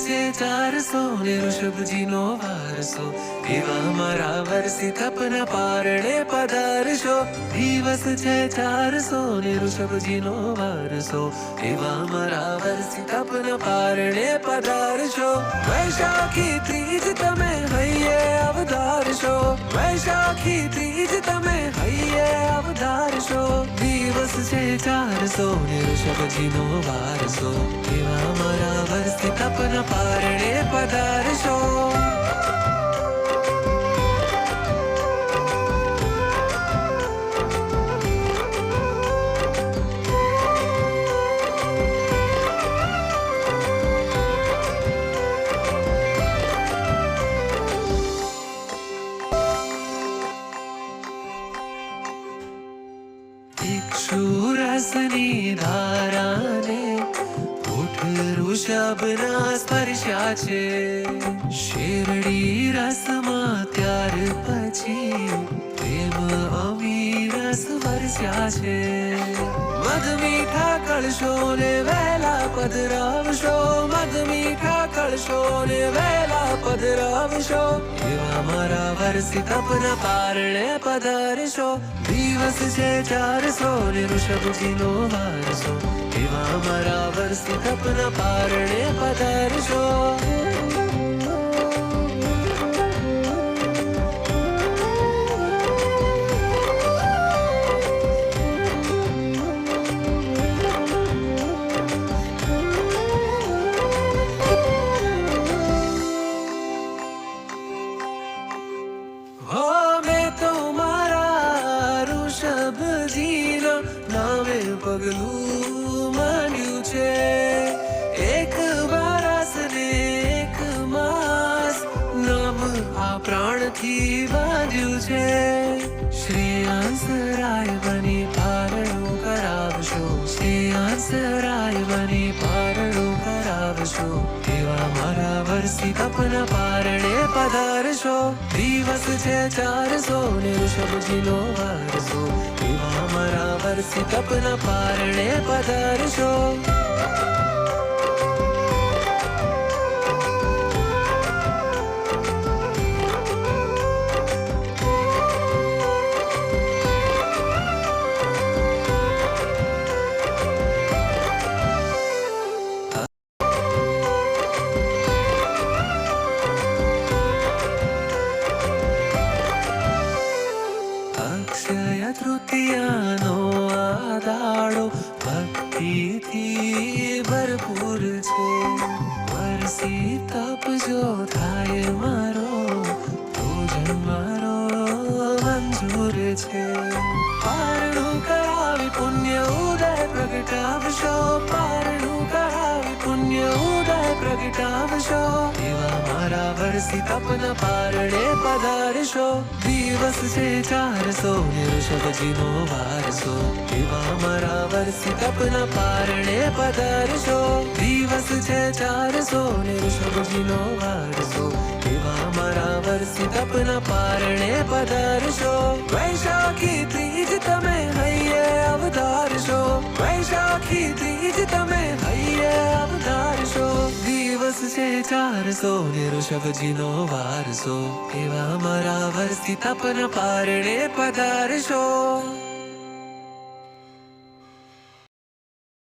છે 400 ને ઋષભજીનો વારસો, એવા મારા વર્ષી તપના પારણે પધારશો. દિવસ છે 400 ને ઋષભજીનો વારસો, એવા મારા વર્ષી તપના પારણે પધારશો. વૈશાખી ત્રીજ તમે હૈયે અવધારશો, વૈશાખી ત્રીજ તમે હૈયે અવધારશો. દિવસ છે 400 ને ઋષભજીનો વારસો, એવા મારા વર્ષી તપના પારણે પધારશો. ઇક્ષુરસની ધારાને ઉઠ ઋષભના સ્પર્શ્યા છે. શેરડી રસમાં ત્યાર પછી પ્રેમ અવિરસ વરસ્યા છે. મધ મીઠા કળશો ને વહેલા પધરાવશો, મધ મીઠા કળશો ને વહેલા પધરાવશો. એવા મારા વર્ષી તપના પારણે પધારશો. દિવસ છે 400 ને ઋષભજીનો વારસો, એવા મારા વર્ષી તપના પારણે પધારશો. નામે પગલું માંડ્યું છે. એક બારસ ને એક માસ નામ આ પ્રાણથી બાંધ્યું છે. શ્રેયાંસ રાય બની પારણું કરાવશો, શ્રેયાંસ રાય બની પારણું કરાવશો. એવા મારા વર્ષી તપના પારણે પધારશો. દિવસ છે 400 ને ઋષભજીનો વારસો, એવા મારા વર્ષી તપના પારણે પધારશો. અક્ષય તૃતીયાનો આ દાડો ભક્તિથી ભરપૂર છે. વર્ષી તપ જો થાય મારો તો જન્મારો મંજૂર છે. પારણું કરાવી પુણ્ય ઉદય પ્રગટાવશો, પારણું કરાવી પુણ્ય ઉદય પ્રગટાવશો. એવા મારા વર્ષી તપના પારણે પધારશો. દિવસ છે 400 ને ઋષભજીનો વારસો, એવા મારા વર્ષી તપના પારણે પધારશો. દિવસ છે 400 ને ઋષભજીનો વારસો, એવા મારા વર્ષી તપના પારણે પધારશો. વૈશાખી ત્રીજ તમે હૈયે અવધારશો, વૈશાખી ત્રીજ તમે હૈયે અવધારશો. દિવસ છે 400 ને ઋષભજીનો વારસો, એવા મારા વર્ષી તપના પારણે પધારશો.